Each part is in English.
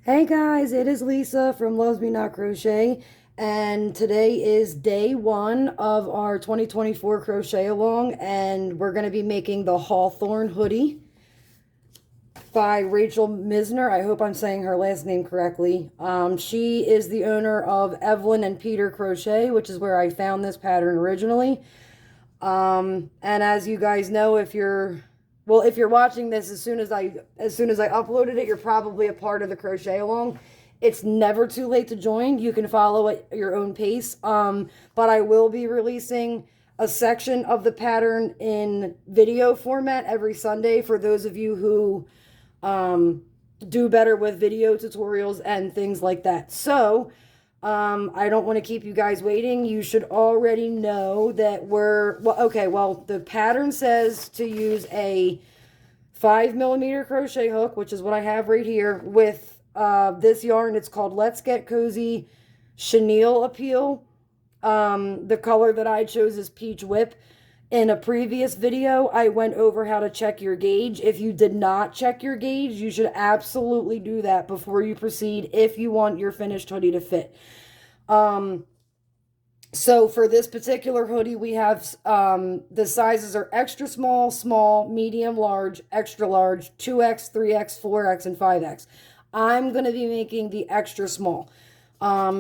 Hey guys, it is Lisa from Loves Me Not Crochet, and today is day one of our 2024 crochet along, and we're going to be making the Hawthorn Hoodie by Rachel Misner. I hope I'm saying her last name correctly. She is the owner of Evelyn and Peter Crochet, which is where I found this pattern originally. And as you guys know, if you're watching this as soon as I uploaded it, you're probably a part of the crochet along. It's never too late to join. You can follow at your own pace. But I will be releasing a section of the pattern in video format every Sunday for those of you who do better with video tutorials and things like that. So I don't want to keep you guys waiting. You should already know that the pattern says to use a 5mm crochet hook, which is what I have right here, with this yarn. It's called Let's Get Cozy Chenille Appeal. The color that I chose is Peach Whip. In a previous video, I went over how to check your gauge. If you did not check your gauge, you should absolutely do that before you proceed if you want your finished hoodie to fit. So for this particular hoodie, we have the sizes are extra small, small, medium, large, extra large, 2X, 3X, 4X, and 5X. I'm going to be making the extra small.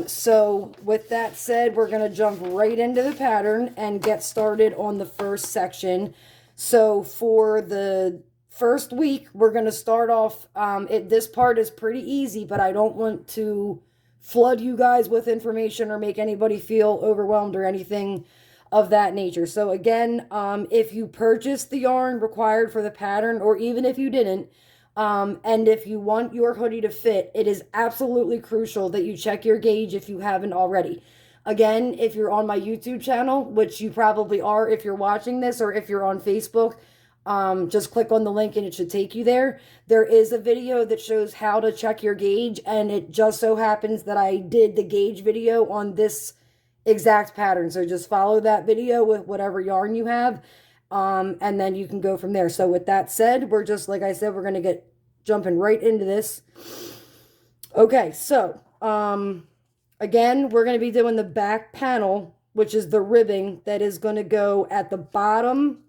So with that said, we're going to jump right into the pattern and get started on the first section. So for the first week, we're going to start off, this part is pretty easy, but I don't want to flood you guys with information or make anybody feel overwhelmed or anything of that nature. So again, if you purchased the yarn required for the pattern, or even if you didn't, and if you want your hoodie to fit, it is absolutely crucial that you check your gauge if you haven't already. Again, if you're on my YouTube channel, which you probably are if you're watching this, or if you're on Facebook, just click on the link and it should take you there. There is a video that shows how to check your gauge, and it just so happens that I did the gauge video on this exact pattern. So just follow that video with whatever yarn you have. And then you can go from there. So with that said, we're just, like I said, we're going to get jumping right into this. Okay, so, again, we're going to be doing the back panel, which is the ribbing that is going to go at the bottom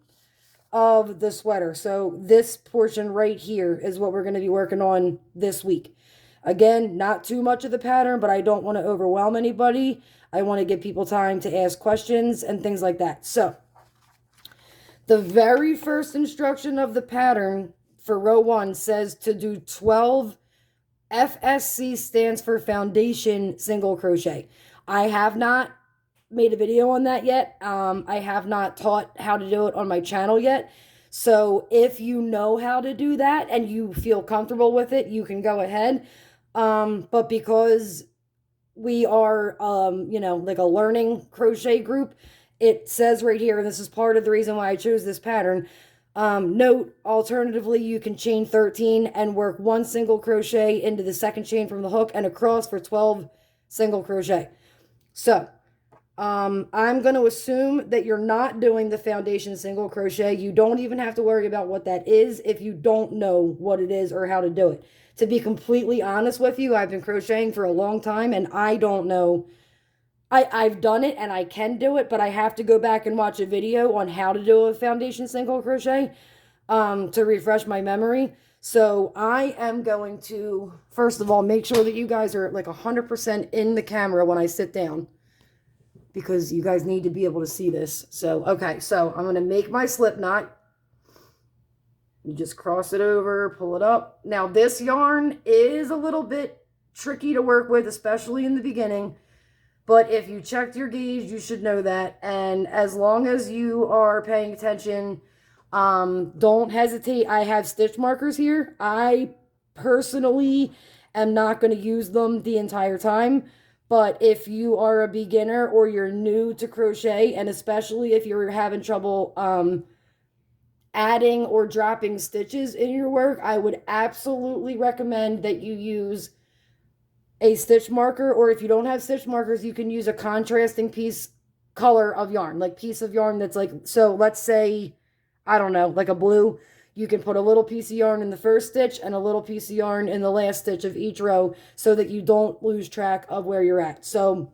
of the sweater. So this portion right here is what we're going to be working on this week. Again, not too much of the pattern, but I don't want to overwhelm anybody. I want to give people time to ask questions and things like that. So the very first instruction of the pattern for row 1 says to do 12 FSC, stands for foundation single crochet. I have not made a video on that yet. I have not taught how to do it on my channel yet. So if you know how to do that and you feel comfortable with it, you can go ahead. But because we are, like a learning crochet group, it says right here, and this is part of the reason why I chose this pattern, note, alternatively, you can chain 13 and work 1 single crochet into the second chain from the hook and across for 12 single crochet. So, I'm going to assume that you're not doing the foundation single crochet. You don't even have to worry about what that is if you don't know what it is or how to do it. To be completely honest with you, I've been crocheting for a long time, and I don't know. I've done it and I can do it, but I have to go back and watch a video on how to do a foundation single crochet to refresh my memory. So I am going to, first of all, make sure that you guys are like 100% in the camera when I sit down, because you guys need to be able to see this. So, okay, so I'm going to make my slip knot. You just cross it over, pull it up. Now, this yarn is a little bit tricky to work with, especially in the beginning. But if you checked your gauge, you should know that. And as long as you are paying attention, don't hesitate. I have stitch markers here. I personally am not going to use them the entire time. But if you are a beginner or you're new to crochet, and especially if you're having trouble adding or dropping stitches in your work, I would absolutely recommend that you use a stitch marker, or if you don't have stitch markers, you can use a contrasting color of yarn, like piece of yarn that's like, so let's say, I don't know, like a blue. you can put a little piece of yarn in the first stitch and a little piece of yarn in the last stitch of each row so that you don't lose track of where you're at. So,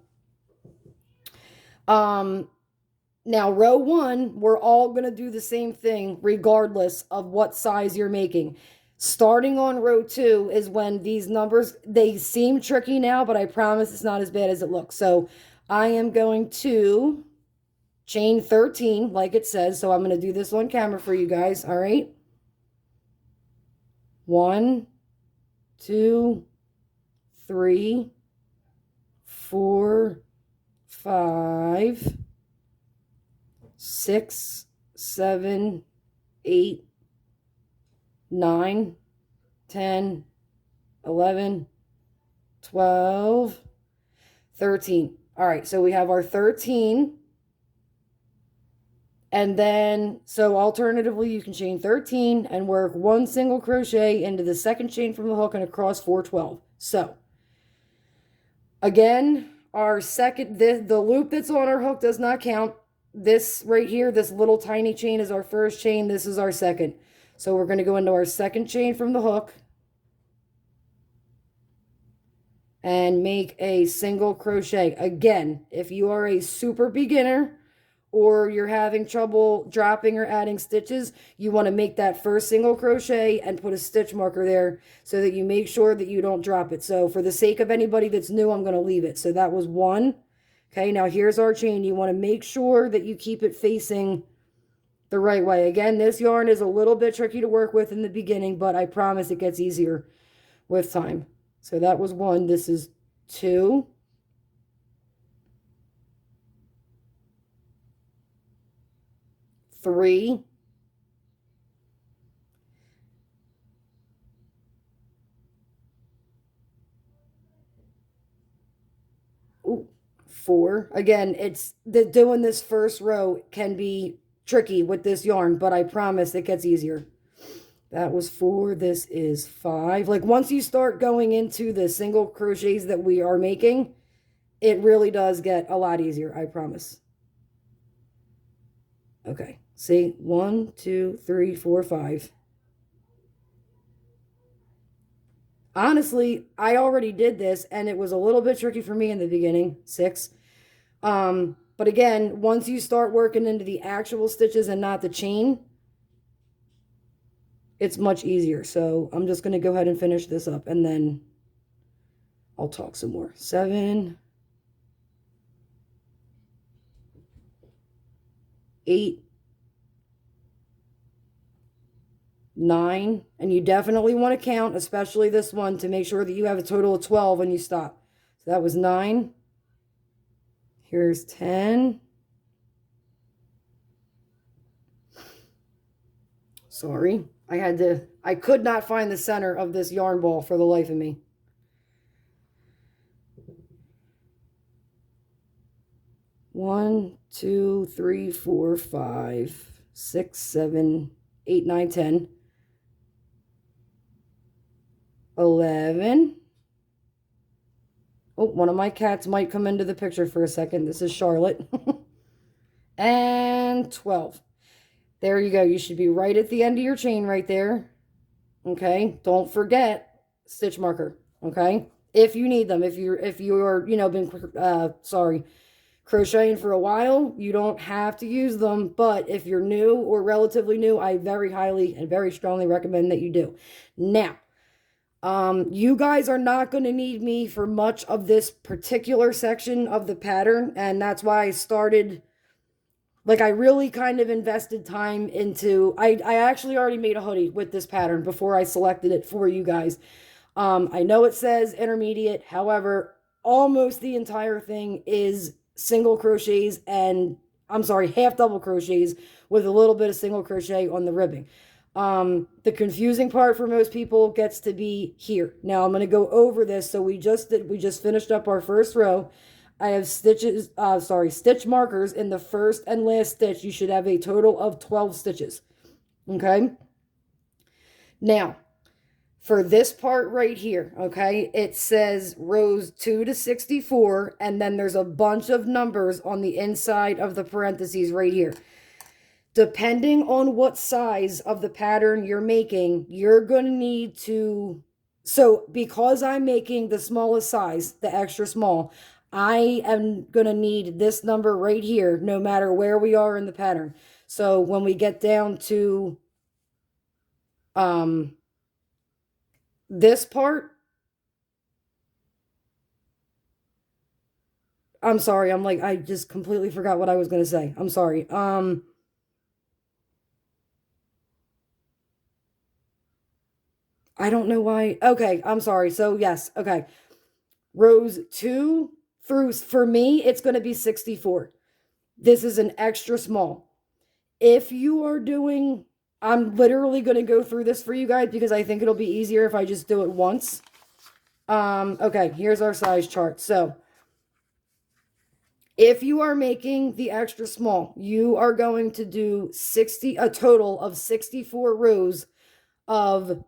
now row 1, we're all going to do the same thing regardless of what size you're making. Starting on row 2 is when these numbers, they seem tricky now, but I promise it's not as bad as it looks. So I am going to chain 13 like it says. So I'm going to do this on camera for you guys. All right. 1, 2, 3, 4, 5, 6, 7, 8, 9, 10, 11, 12, 13. All right, so we have our 13. And then, so alternatively, you can chain 13 and work 1 single crochet into the second chain from the hook and across 412. So, again, our second, the loop that's on our hook does not count. This right here, this little tiny chain is our first chain. This is our second. So we're going to go into our second chain from the hook and make a single crochet. Again, if you are a super beginner or you're having trouble dropping or adding stitches, you want to make that first single crochet and put a stitch marker there so that you make sure that you don't drop it. So for the sake of anybody that's new, I'm going to leave it. So that was 1. Okay, now here's our chain. You want to make sure that you keep it facing the right way. Again, this yarn is a little bit tricky to work with in the beginning, but I promise it gets easier with time. So that was 1. This is 2. 3. 4. Again, it's doing this first row can be tricky with this yarn, but I promise it gets easier. That was 4. This is 5. Like once you start going into the single crochets that we are making, it really does get a lot easier, I promise. Okay, see, 1, 2, 3, 4, 5. Honestly, I already did this and it was a little bit tricky for me in the beginning. 6. But again, once you start working into the actual stitches and not the chain, it's much easier. So I'm just going to go ahead and finish this up and then I'll talk some more. 7, 8, 9, and you definitely want to count, especially this one, to make sure that you have a total of 12 when you stop. So that was 9. Here's 10. Sorry, I could not find the center of this yarn ball for the life of me. One, 2, 3, 4, 5, 6, 7, 8, 9, 10. 11. Oh, one of my cats might come into the picture for a second. This is Charlotte. And 12. There you go. You should be right at the end of your chain right there. Okay. Don't forget stitch marker. Okay. If you need them. If you're, you know, been, crocheting for a while, you don't have to use them. But if you're new or relatively new, I very highly and very strongly recommend that you do. Now, you guys are not going to need me for much of this particular section of the pattern, and that's why I started, like, I really kind of invested time into, I actually already made a hoodie with this pattern before I selected it for you guys. I know it says intermediate, however, almost the entire thing is single crochets and, half double crochets with a little bit of single crochet on the ribbing. The confusing part for most people gets to be here. Now I'm going to go over this. So we just finished up our first row. I have stitch markers in the first and last stitch. You should have a total of 12 stitches. Okay. Now for this part right here, okay, it says rows 2 to 64, and then there's a bunch of numbers on the inside of the parentheses right here. Depending on what size of the pattern you're making, you're going to need to, so because I'm making the smallest size, the extra small, I am going to need this number right here, no matter where we are in the pattern. So when we get down to this part, I'm sorry, I just completely forgot what I was going to say. I'm sorry. I don't know why. Okay, I'm sorry. So yes, okay. Rows 2 through, for me, it's going to be 64. This is an extra small. If you are doing, I'm literally going to go through this for you guys because I think it'll be easier if I just do it once. Okay, here's our size chart. So if you are making the extra small, you are going to do a total of 64 rows of,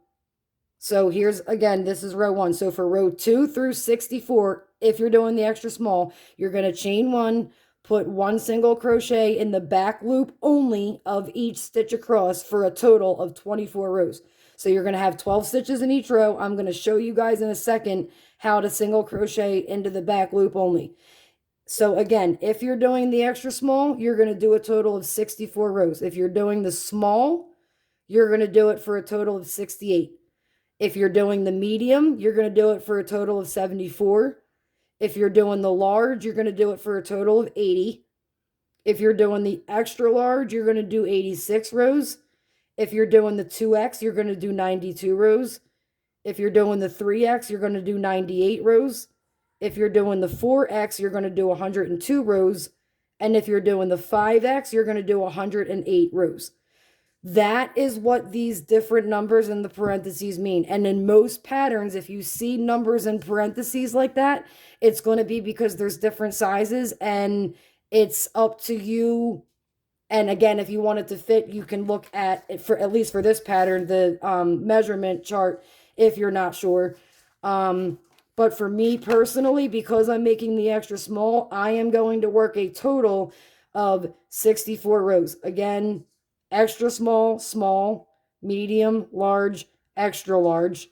so here's, again, this is row 1. So for row 2 through 64, if you're doing the extra small, you're going to chain 1, put 1 single crochet in the back loop only of each stitch across for a total of 24 rows. So you're going to have 12 stitches in each row. I'm going to show you guys in a second how to single crochet into the back loop only. So again, if you're doing the extra small, you're going to do a total of 64 rows. If you're doing the small, you're going to do it for a total of 68. If you're doing the medium, you're going to do it for a total of 74. If you're doing the large, you're going to do it for a total of 80. If you're doing the extra large, you're going to do 86 rows. If you're doing the 2X, you're going to do 92 rows. If you're doing the 3X, you're going to do 98 rows. If you're doing the 4X, you're going to do 102 rows. And if you're doing the 5X, you're going to do 108 rows. That is what these different numbers in the parentheses mean. And in most patterns, if you see numbers in parentheses like that, it's going to be because there's different sizes and it's up to you. And again, if you want it to fit, you can look at it for, at least for this pattern, the measurement chart if you're not sure. But for me personally, because I'm making the extra small, I am going to work a total of 64 rows. Again, extra small, small, medium, large, extra large,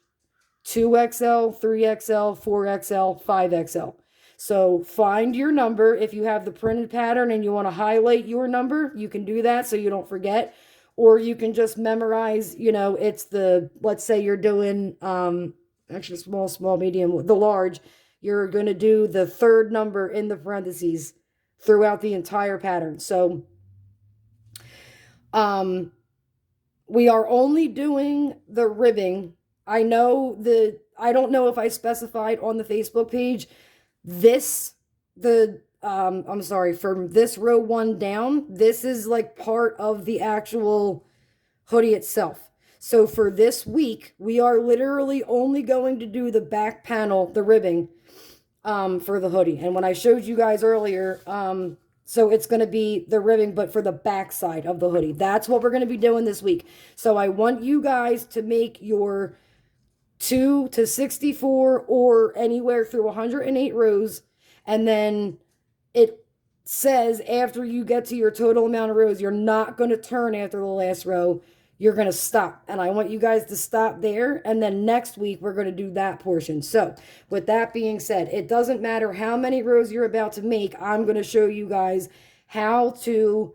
2XL, 3XL, 4XL, 5XL. So find your number. If you have the printed pattern and you want to highlight your number, you can do that so you don't forget. Or you can just memorize, you know, it's the, let's say you're doing extra small, small, medium, the large. You're going to do the third number in the parentheses throughout the entire pattern. So we are only doing the ribbing. I know I don't know if I specified on the Facebook page, I'm sorry, from this row 1 down, this is like part of the actual hoodie itself. So for this week, we are literally only going to do the back panel, the ribbing, for the hoodie. And when I showed you guys earlier, so it's going to be the ribbing, but for the back side of the hoodie. That's what we're going to be doing this week. So I want you guys to make your 2 to 64 or anywhere through 108 rows. And then it says after you get to your total amount of rows, you're not going to turn after the last row. You're going to stop. And I want you guys to stop there. And then next week, we're going to do that portion. So with that being said, it doesn't matter how many rows you're about to make. I'm going to show you guys how to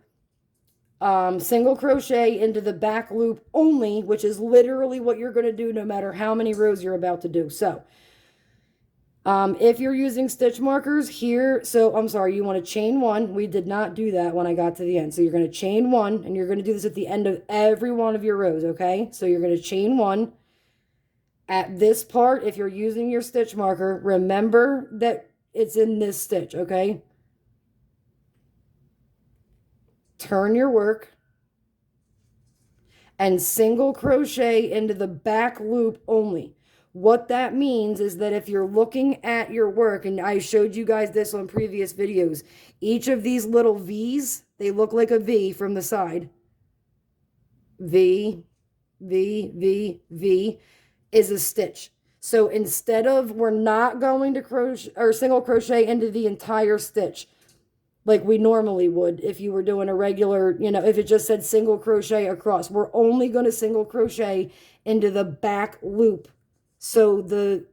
single crochet into the back loop only, which is literally what you're going to do no matter how many rows you're about to do. So if you're using stitch markers here, so I'm sorry, you want to chain 1. We did not do that when I got to the end. So you're going to chain 1, and you're going to do this at the end of every one of your rows, okay? So you're going to chain 1. At this part, if you're using your stitch marker, remember that it's in this stitch, okay? Turn your work and single crochet into the back loop only. What that means is that if you're looking at your work, and I showed you guys this on previous videos, each of these little V's, they look like a V from the side. V, V, V, V is a stitch. So instead of, we're not going to crochet or single crochet into the entire stitch. like we normally would if you were doing a regular, you know, if it just said single crochet across. We're only going to single crochet into the back loop. So the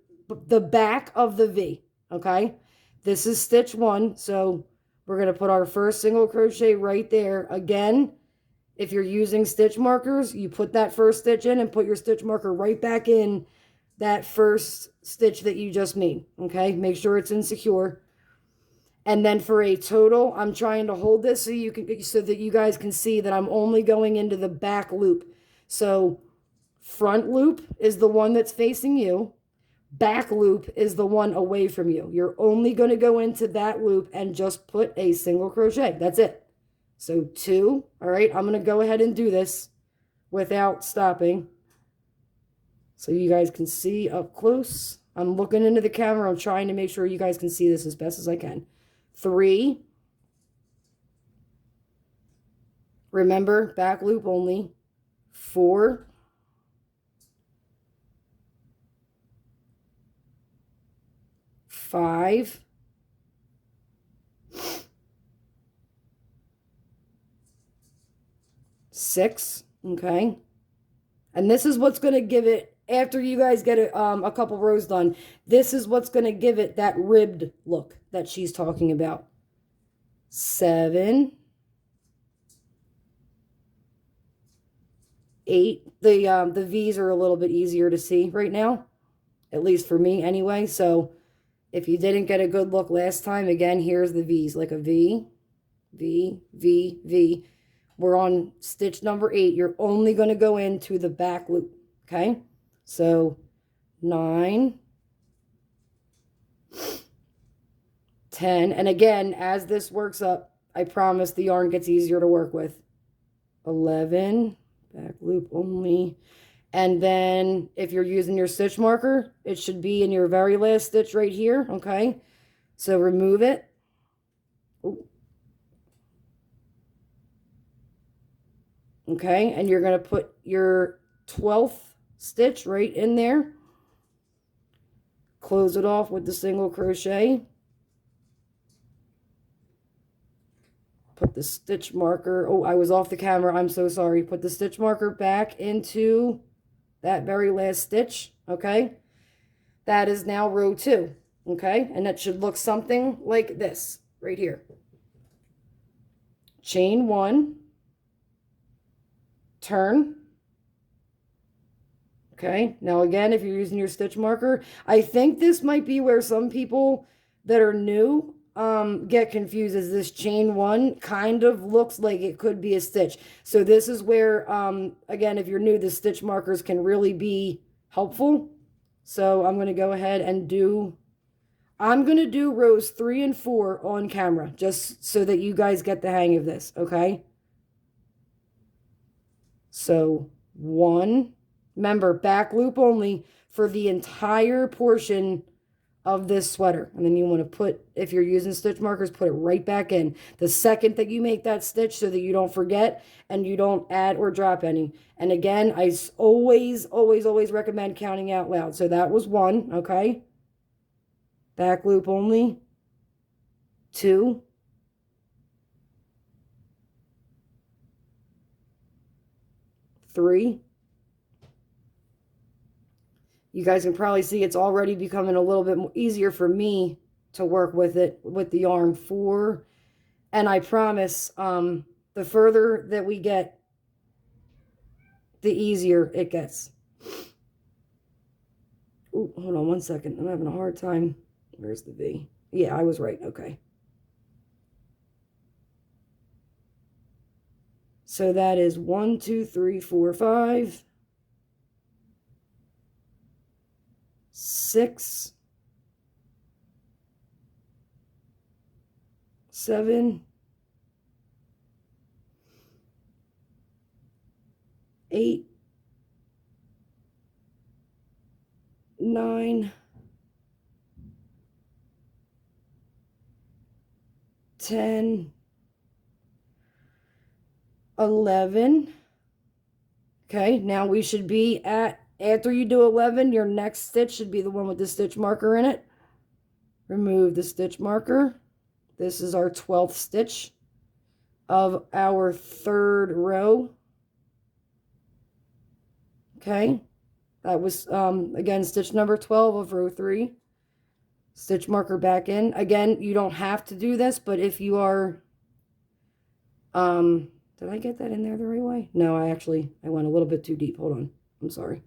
back of the V, okay? This is stitch 1, so we're going to put our first single crochet right there. Again, if you're using stitch markers, you put that first stitch in and put your stitch marker right back in that first stitch that you just made, okay? Make sure it's insecure. And then for a total, I'm trying to hold this so that you guys can see that I'm only going into the back loop. So front loop is the one that's facing you. Back loop is the one away from you. You're only going to go into that loop and just put a single crochet. That's it. So 2. All right, I'm going to go ahead and do this without stopping so you guys can see up close. I'm looking into the camera. I'm trying to make sure you guys can see this as best as I can. 3. Remember, back loop only. 4. 5. 6. Okay. And this is what's going to give it, after you guys get a couple rows done, this is what's going to give it that ribbed look that she's talking about. 7. 8. The V's are a little bit easier to see right now, at least for me anyway. So if you didn't get a good look last time, again, here's the V's, like a V, V, V, V. We're on stitch number 8. You're only going to go into the back loop, okay? So 9, 10, and again, as this works up, I promise the yarn gets easier to work with. 11, back loop only. And then if you're using your stitch marker, it should be in your very last stitch right here, okay? So remove it. Ooh. Okay, and you're going to put your 12th stitch right in there. Close it off with the single crochet. Put the stitch marker, oh, I was off the camera, I'm so sorry. Put the stitch marker back into that very last stitch, okay? That is now row 2, okay? And that should look something like this right here. Chain 1, turn. Okay, now again, if you're using your stitch marker, I think this might be where some people that are new get confused, as this chain 1 kind of looks like it could be a stitch. So this is where, again, if you're new, the stitch markers can really be helpful. So I'm going to go ahead and I'm going to do rows 3 and 4 on camera, just so that you guys get the hang of this, okay? So 1, remember, back loop only for the entire portion of this sweater. And then you want to put, if you're using stitch markers, put it right back in the second that you make that stitch, so that you don't forget and you don't add or drop any. And again, I always recommend counting out loud. So that was 1, okay? Back loop only. 2. 3. You guys can probably see it's already becoming a little bit easier for me to work with it, with the yarn. 4. And I promise, the further that we get, the easier it gets. Ooh, hold on one second. I'm having a hard time. Where's the V? Yeah, I was right. Okay. So that is 1, 2, 3, 4, 5. 6, 7, 8, 9, 10, 11. Okay, now we should be at, after you do 11, your next stitch should be the one with the stitch marker in it. Remove the stitch marker. This is our 12th stitch of our 3rd row. Okay, that was, again, stitch number 12 of row 3. Stitch marker back in. Again, you don't have to do this, but if you are, did I get that in there the right way? No, I went a little bit too deep. Hold on. I'm sorry.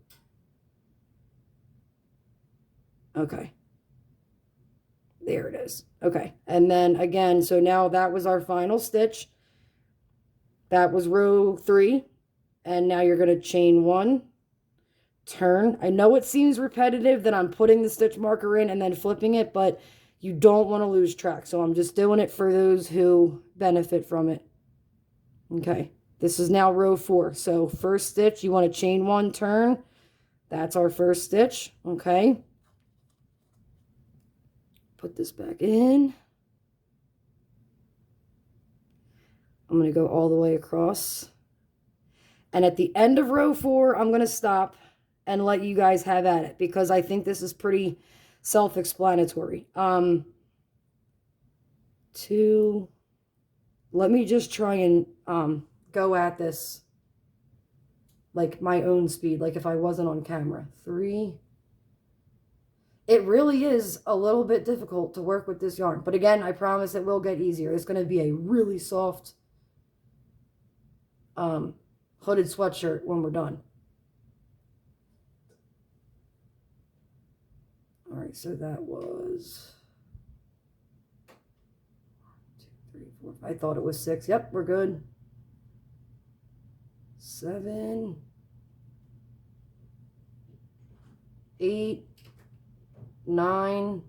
Okay. There it is. Okay. And then again, so now that was our final stitch. That was row 3. And now you're going to chain 1, turn. I know it seems repetitive that I'm putting the stitch marker in and then flipping it, but you don't want to lose track. So I'm just doing it for those who benefit from it. Okay. This is now row 4. So first stitch, you want to chain 1, turn. That's our first stitch. Okay. Put this back in. I'm going to go all the way across. And at the end of row 4, I'm going to stop and let you guys have at it, because I think this is pretty self-explanatory. Let me just try and go at this like my own speed, like if I wasn't on camera. 3. It really is a little bit difficult to work with this yarn, but again, I promise it will get easier. It's going to be a really soft hooded sweatshirt when we're done. All right, so that was 1, 2, 3, 4. I thought it was 6. Yep, we're good. 7, 8, 9.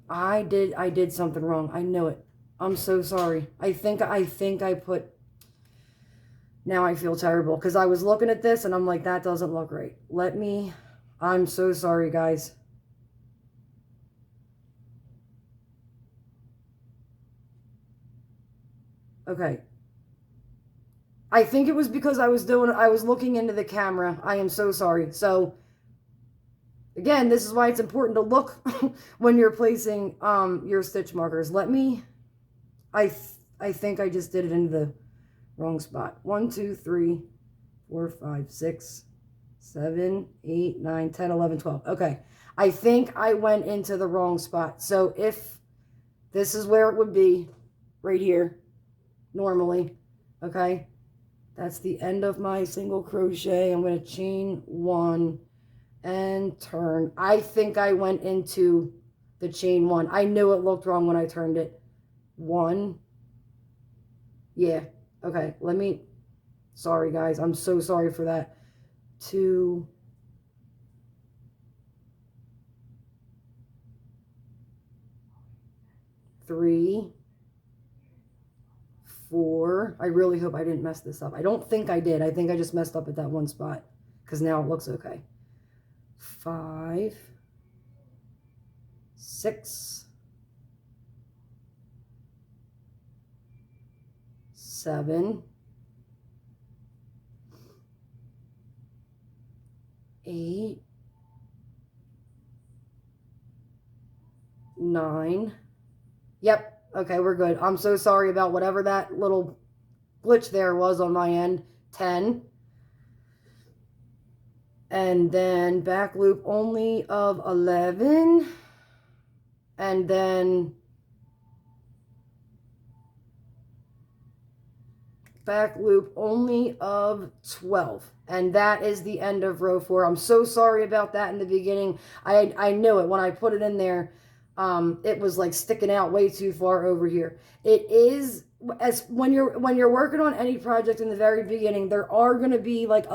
I did something wrong. I know it. I'm so sorry. I think I put. Now I feel terrible because I was looking at this and I'm like, that doesn't look right. I'm so sorry, guys. Okay. I think it was because I was looking into the camera. I am so sorry. So again, this is why it's important to look when you're placing your stitch markers. I think I just did it into the wrong spot. 1, 2, 3, 4, 5, 6, 7, 8, 9, 10, 11, 12. Okay. I think I went into the wrong spot. So if this is where it would be, right here, normally, okay? That's the end of my single crochet. I'm going to chain 1 and turn. I think I went into the chain 1. I knew it looked wrong when I turned it. 1. Yeah. Okay. Sorry guys. I'm so sorry for that. 2. 3. 4. I really hope I didn't mess this up. I don't think I did. I think I just messed up at that one spot because now it looks okay. 5. 6. 7. 8. 9. Yep. Okay, we're good. I'm so sorry about whatever that little glitch there was on my end. 10. And then back loop only of 11. And then back loop only of 12. And that is the end of row 4. I'm so sorry about that in the beginning. I knew it when I put it in there. It was like sticking out way too far over here. It is, as when you're working on any project in the very beginning, there are going to be like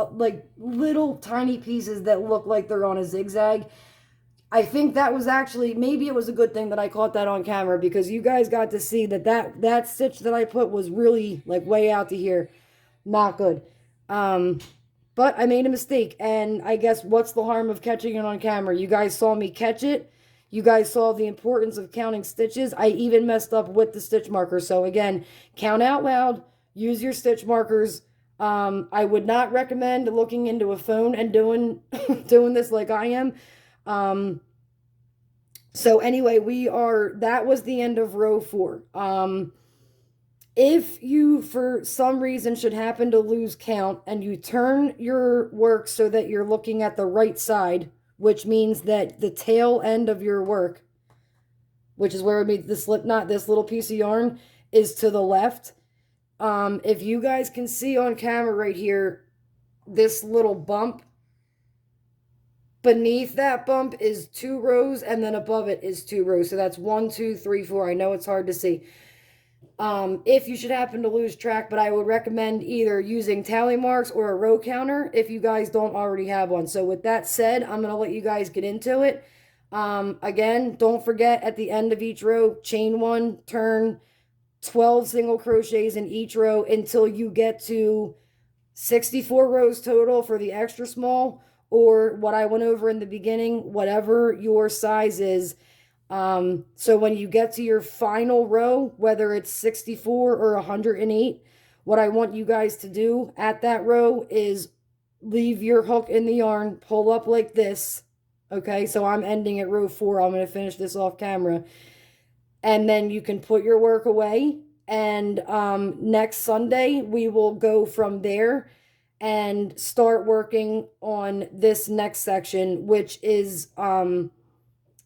little tiny pieces that look like they're on a zigzag. I think that was actually, maybe it was a good thing that I caught that on camera, because you guys got to see that stitch that I put was really like way out to here. Not good. But I made a mistake, and I guess what's the harm of catching it on camera? You guys saw me catch it. You guys saw the importance of counting stitches. I even messed up with the stitch markers. So again, count out loud, use your stitch markers. I would not recommend looking into a phone and doing this like I am. So anyway, that was the end of row 4. If you, for some reason, should happen to lose count and you turn your work so that you're looking at the right side, which means that the tail end of your work, which is where it made the slip knot, this little piece of yarn, is to the left. If you guys can see on camera right here, this little bump, beneath that bump is 2 rows, and then above it is 2 rows. So that's 1, 2, 3, 4. I know it's hard to see. If you should happen to lose track, but I would recommend either using tally marks or a row counter if you guys don't already have one. So with that said, I'm going to let you guys get into it. Again, don't forget at the end of each row, chain 1, turn 12 single crochets in each row until you get to 64 rows total for the extra small, or what I went over in the beginning, whatever your size is. So when you get to your final row, whether it's 64 or 108, what I want you guys to do at that row is leave your hook in the yarn, pull up like this. Okay, so I'm ending at row 4. I'm going to finish this off camera. And then you can put your work away. And next Sunday, we will go from there and start working on this next section, which is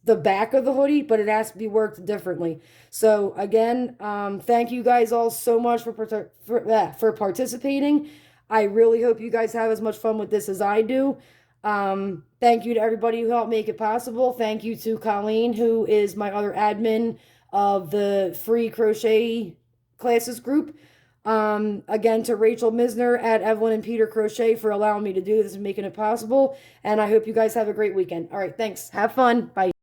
the back of the hoodie, but it has to be worked differently. So again, thank you guys all so much for participating. I really hope you guys have as much fun with this as I do. Thank you to everybody who helped make it possible. Thank you to Colleen, who is my other admin of the free crochet classes group. Again, to Rachel Misner at Evelyn and Peter Crochet for allowing me to do this and making it possible. And I hope you guys have a great weekend. All right, thanks. Have fun. Bye.